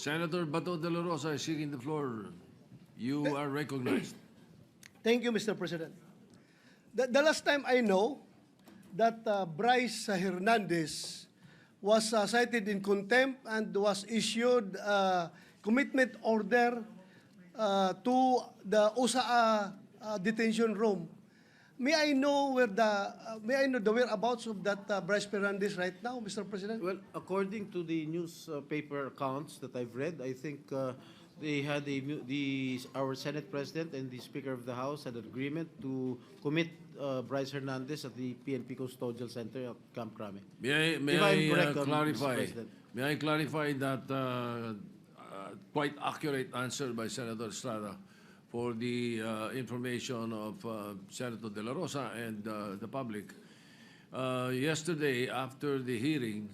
Senator Bato de la Rosa is seeking the floor. You are recognized. Thank you, Mr. President. The last time I know that Bryce Hernandez was cited in contempt and was issued commitment order to the USAA detention room. May I know the whereabouts of that Bryce Hernandez right now, Mr. President? Well, according to the newspaper accounts that I've read, I think they had our Senate President and the Speaker of the House had an agreement to commit Bryce Hernandez at the PNP Custodial Center at Camp Crame. May If I'm I correct, Mr. clarify? President. May I clarify that quite accurate answer by Senator Estrada for the information of Senator De La Rosa and the public. Yesterday, after the hearing,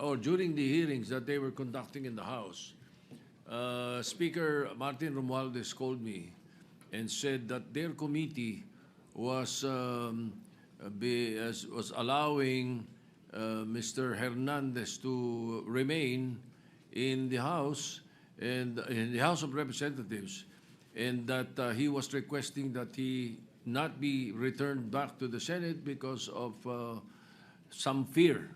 or during the hearings that they were conducting in the House, Speaker Martin Romualdez called me and said that their committee was allowing Mr. Hernandez to remain in the House and in the House of Representatives, and that he was requesting that he not be returned back to the Senate because of some fear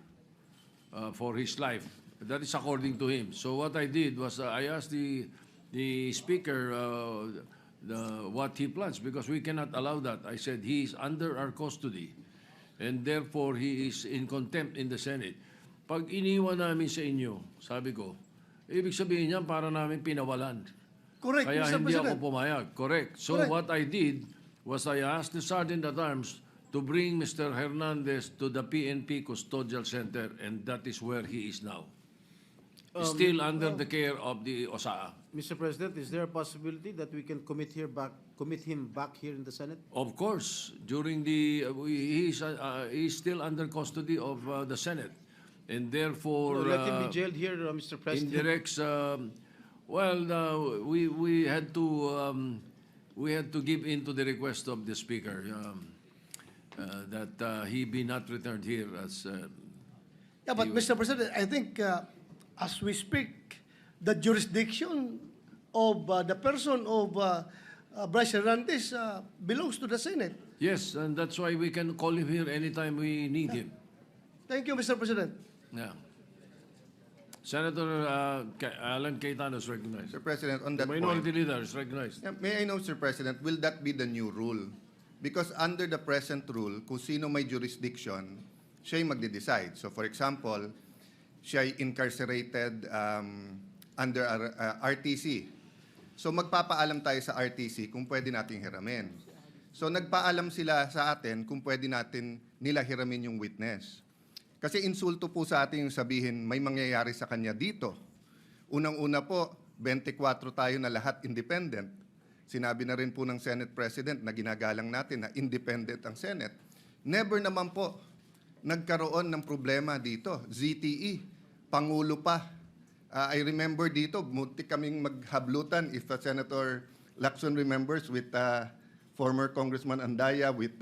for his life. That is according to him. So what I did was I asked the Speaker what he plans, because we cannot allow that. I said he is under our custody and therefore he is in contempt in the Senate. Pag iniwan namin sa inyo, sabi ko, ibig sabihin niyan para namin pinawalan. Correct, Kaya Mr. hindi President. ako pumayag. Correct. So Correct. what I did was I asked the Sergeant at Arms to bring Mr. Hernandez to the PNP Custodial Center, and that is where he is now. Still under the care of the OSAA. Mr. President, is there a possibility that we can commit him back here in the Senate? Of course, during he is still under custody of the Senate, and therefore No, let him be jailed here, Mr. President. indirects. We had to give in to the request of the Speaker that he be not returned here as. Yeah, but Mr. President, I think as we speak, the jurisdiction of the person of Bryce Hernandez belongs to the Senate. Yes, and that's why we can call him here anytime we need him. Thank you, Mr. President. Yeah. Senator Alan Cayetano is recognized. Sir President, on that The point, minority leader is recognized. may I know, Sir President, will that be the new rule? Because under the present rule, kung sino may jurisdiction, siya yung magde-decide. So for example, siya ay incarcerated under RTC. So magpapaalam tayo sa RTC kung pwede nating hiramin. So nagpaalam sila sa atin kung pwede natin nila hiramin yung witness. Kasi insulto po sa atin yung sabihin may mangyayari sa kanya dito. Unang-una po, 24 tayo na lahat independent. Sinabi na rin po ng Senate President na ginagalang natin na independent ang Senate. Never naman po nagkaroon ng problema dito. ZTE, Pangulo pa. I remember dito, muntik kaming maghablutan if Senator Lacson remembers with former Congressman Andaya, with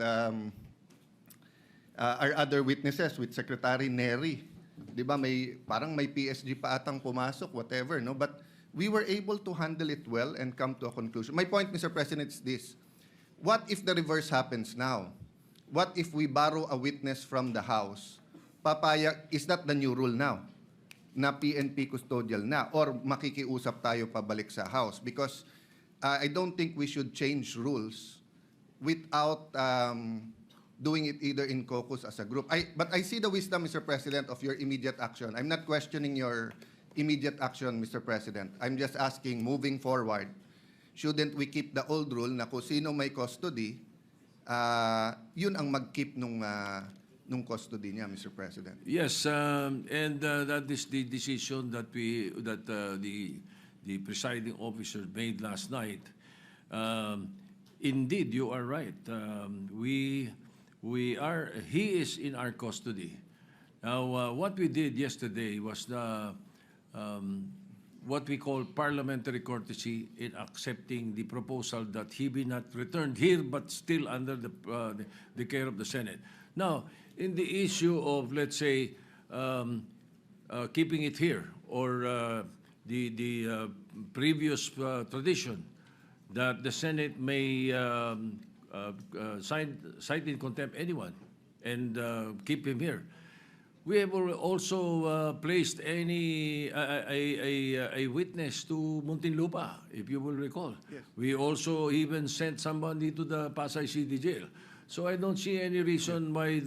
our other witnesses, with Secretary Neri. Di ba, parang may PSG pa atang pumasok, whatever, no? But we were able to handle it well and come to a conclusion. My point, Mr. President, is this. What if the reverse happens now? What if we borrow a witness from the House? Is that the new rule now? Na PNP custodial na? Or makikiusap tayo pabalik sa House? Because I don't think we should change rules without doing it either in caucus as a group. But I see the wisdom, Mr. President, of your immediate action. I'm not questioning your immediate action, Mr. President. I'm just asking, moving forward, shouldn't we keep the old rule na kung sino may custody, yun ang mag-keep nung custody niya, Mr. President? Yes, and that is the decision that the presiding officer made last night. Indeed, you are right. He is in our custody. Now, what we did yesterday was what we call parliamentary courtesy in accepting the proposal that he be not returned here, but still under the care of the Senate. Now, in the issue of, let's say, keeping it here or previous tradition that the Senate may cite in contempt anyone and keep him here. We have also placed a witness to Muntinlupa, if you will recall. Yes. We also even sent somebody to the Pasay City Jail. So I don't see any reason why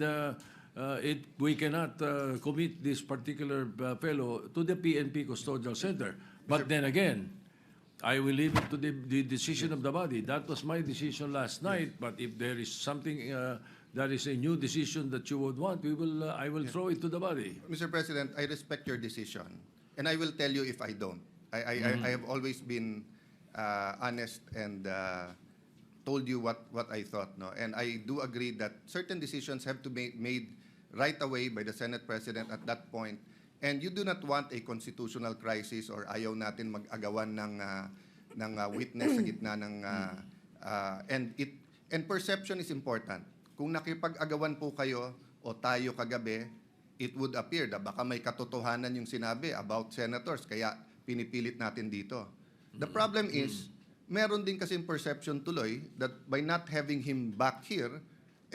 we cannot commit this particular fellow to the PNP Custodial Center. But then again, I will leave it to the decision of the body. That was my decision last night. But if there is something that is a new decision that you would want, I will throw it to the body. Mr. President, I respect your decision, and I will tell you if I don't. I have always been honest and told you what I thought, no? And I do agree that certain decisions have to be made right away by the Senate President at that point. And you do not want a constitutional crisis or ayaw natin mag-agawan ng witness sa gitna ng and perception is important. Kung nakipag-agawan po kayo o tayo kagabi, it would appear na baka may katotohanan yung sinabi about senators, kaya pinipilit natin dito. The problem is, meron din kasing perception tuloy that by not having him back here,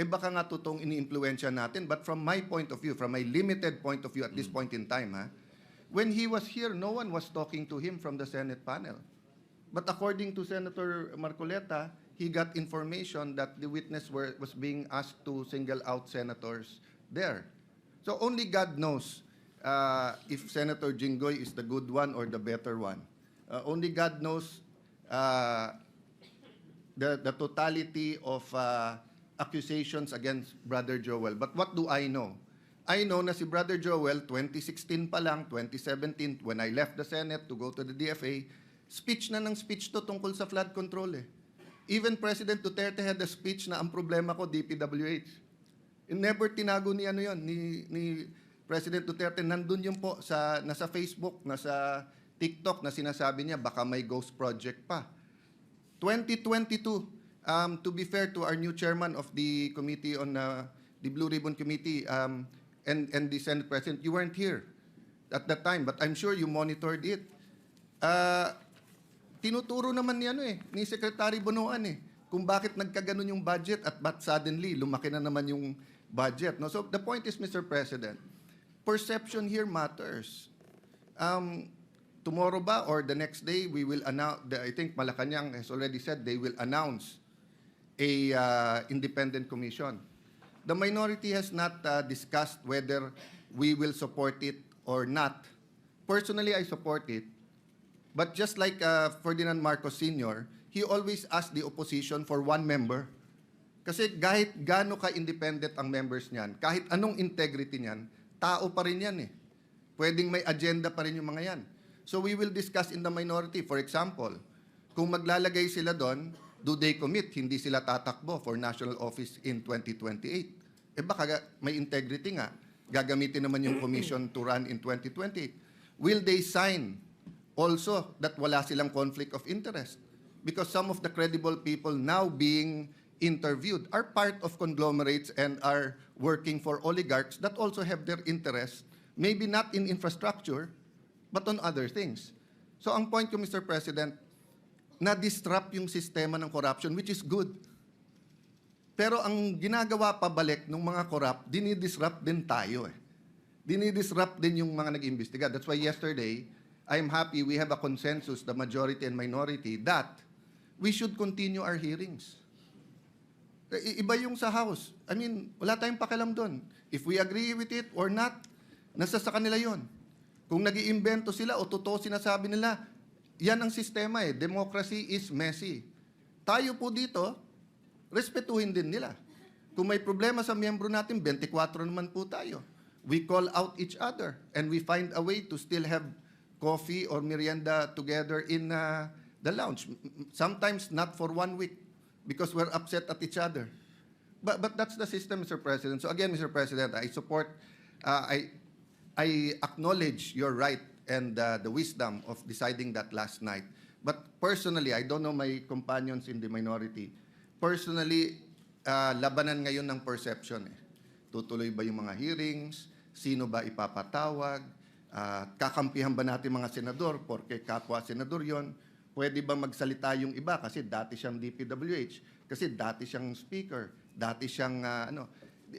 baka nga totoong ini-impluwensya natin. But from my point of view, from my limited point of view at this point in time, when he was here, no one was talking to him from the Senate panel. But according to Senator Marcoleta, he got information that the witness was being asked to single out senators there. So only God knows if Senator Jinggoy is the good one or the better one. Only God knows the totality of accusations against Brother Joel. But what do I know? I know na si Brother Joel, 2016 pa lang, 2017, when I left the Senate to go to the DFA, speech na ng speech to tungkol sa flood control eh. Even President Duterte had a speech na ang problema ko, DPWH. Never tinago ni ano yun, ni President Duterte. Nandun yun po, nasa Facebook, nasa TikTok na sinasabi niya, baka may ghost project pa. 2022, to be fair to our new chairman of the committee on the Blue Ribbon Committee and the Senate President, you weren't here at that time, but I'm sure you monitored it. Tinuturo naman ni Secretary Bonoan kung bakit nagkaganon yung budget at ba't suddenly lumaki na naman yung budget. No? So the point is, Mr. President, perception here matters. Tomorrow ba or the next day, we will announce, I think Malacanang has already said they will announce a independent commission. The minority has not discussed whether we will support it or not. Personally, I support it. But just like Ferdinand Marcos Sr., he always asked the opposition for one member. Kasi kahit gaano ka-independent ang members niyan, kahit anong integrity niyan, tao pa rin yan eh. Pwedeng may agenda pa rin yung mga yan. So we will discuss in the minority. For example, kung maglalagay sila doon, do they commit? Hindi sila tatakbo for national office in 2028. Baka may integrity nga. Gagamitin naman yung commission to run in 2028. Will they sign also that wala silang conflict of interest? Because some of the credible people now being interviewed are part of conglomerates and are working for oligarchs that also have their interests, maybe not in infrastructure, but on other things. So ang point ko, Mr. President, na-disrupt yung sistema ng corruption, which is good. Pero ang ginagawa pabalik ng mga corrupt, dinidisrupt din tayo eh. Dinidisrupt din yung mga nag-imbestiga. That's why yesterday, I'm happy we have a consensus, the majority and minority, that we should continue our hearings. Iba yung sa House. I mean, wala tayong pakialam doon. If we agree with it or not, nasa sa kanila yon. Kung nag-iimbento sila o totoo sinasabi nila, yan ang sistema eh. Democracy is messy. Tayo po dito, respetuhin din nila. Kung may problema sa miyembro natin, 24 naman po tayo. We call out each other and we find a way to still have coffee or merienda together in the lounge. Sometimes not for 1 week because we're upset at each other. But that's the system, Mr. President. So again, Mr. President, I support, I acknowledge your right and the wisdom of deciding that last night. But personally, I don't know my companions in the minority. Personally, labanan ngayon ng perception. Tutuloy ba yung mga hearings? Sino ba ipapatawag? kakampihan ba natin mga senador porke kapwa senador yon? Pwede ba magsalita yung iba kasi dati siyang DPWH, kasi dati siyang speaker, dati siyang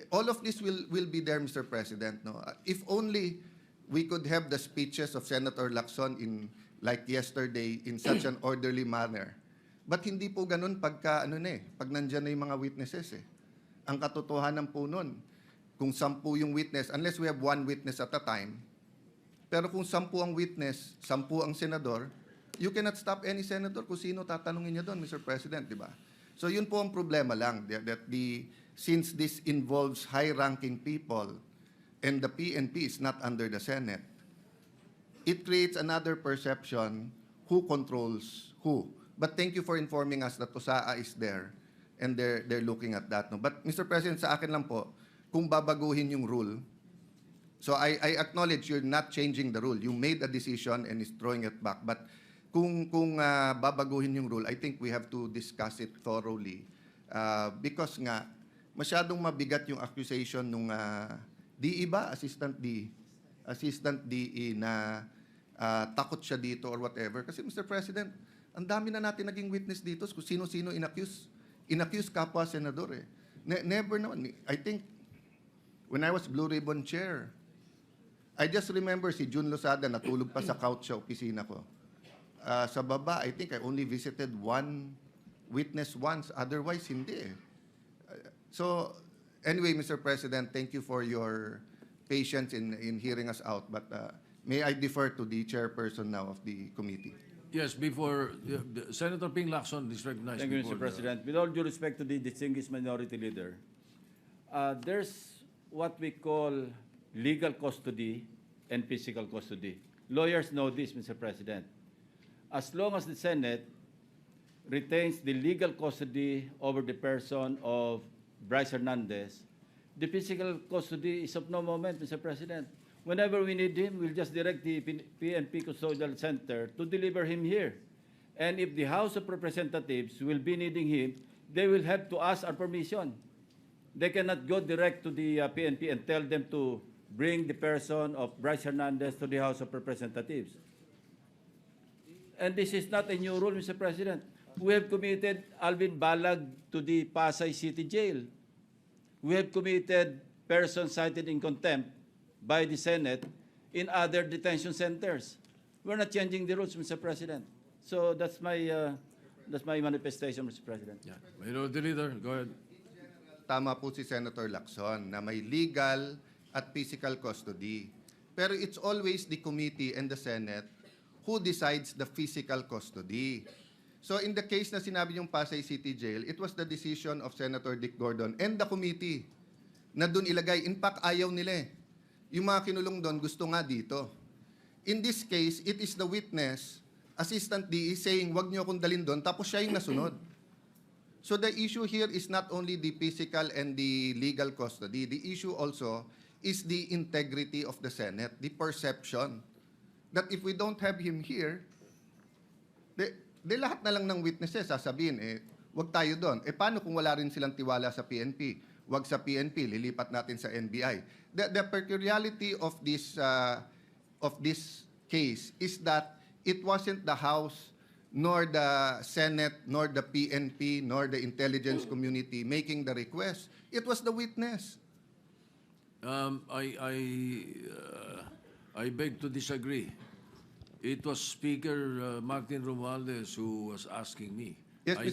all of this will be there, Mr. President, no? If only we could have the speeches of Senator Lacson in like yesterday in such an orderly manner. But hindi po ganun pagka pag nandiyan na yung mga witnesses eh. Ang katotohanan po nun, kung 10 yung witness, unless we have 1 witness at a time, pero kung 10 ang witness, 10 ang senador, you cannot stop any senator kung sino tatanungin niya doon, Mr. President, di ba? So yun po ang problema lang, that since this involves high-ranking people and the PNP is not under the Senate, it creates another perception who controls who. But thank you for informing us that TUSAA is there and they're looking at that. No? But Mr. President, sa akin lang po, kung babaguhin yung rule, so I acknowledge you're not changing the rule. You made a decision and is throwing it back. But kung babaguhin yung rule, I think we have to discuss it thoroughly. Because nga, masyadong mabigat yung accusation nung DE ba? Assistant DE na takot siya dito or whatever. Kasi Mr. President, ang dami na natin naging witness dito kung sino-sino inaccuse kapwa senador eh. Never naman. I think, when I was Blue Ribbon Chair, I just remember si June Losada natulog pa sa couch sa opisina ko. Sa baba, I think I only visited 1 witness once. Otherwise, hindi eh. So, anyway, Mr. President, thank you for your patience in hearing us out. But may I defer to the chairperson now of the committee. Yes, before Senator Ping Lacson is recognized. Thank you, before Mr. President. With all due respect to the distinguished minority leader, there's what we call legal custody and physical custody. Lawyers know this, Mr. President. As long as the Senate retains the legal custody over the person of Bryce Hernandez, the physical custody is of no moment, Mr. President. Whenever we need him, we'll just direct the PNP Custodial Center to deliver him here. And if the House of Representatives will be needing him, they will have to ask our permission. They cannot go direct to the PNP and tell them to bring the person of Bryce Hernandez to the House of Representatives. And this is not a new rule, Mr. President. We have committed Alvin Balag to the Pasay City Jail. We have committed persons cited in contempt by the Senate in other detention centers. We're not changing the rules, Mr. President. So that's my manifestation, Mr. President. Yeah. Minority Leader, go ahead. Tama po si Senator Lacson na may legal at physical custody. Pero it's always the committee and the Senate who decides the physical custody. So in the case na sinabi yung Pasay City Jail, it was the decision of Senator Dick Gordon and the committee na doon ilagay. In fact, ayaw nila eh. Yung mga kinulong doon, gusto nga dito. In this case, it is the witness, Assistant DE, saying, wag niyo akong dalhin doon, tapos siya yung nasunod. So the issue here is not only the physical and the legal custody. The issue also is the integrity of the Senate, the perception that if we don't have him here, de lahat na lang ng witnesses sasabihin, wag tayo doon. Paano kung wala rin silang tiwala sa PNP? Wag sa PNP, lilipat natin sa NBI. The peculiarity of this case is that it wasn't the House, nor the Senate, nor the PNP, nor the intelligence community making the request. It was the witness. I beg to disagree. It was Speaker Martin Romualdez who was asking me. Yes, I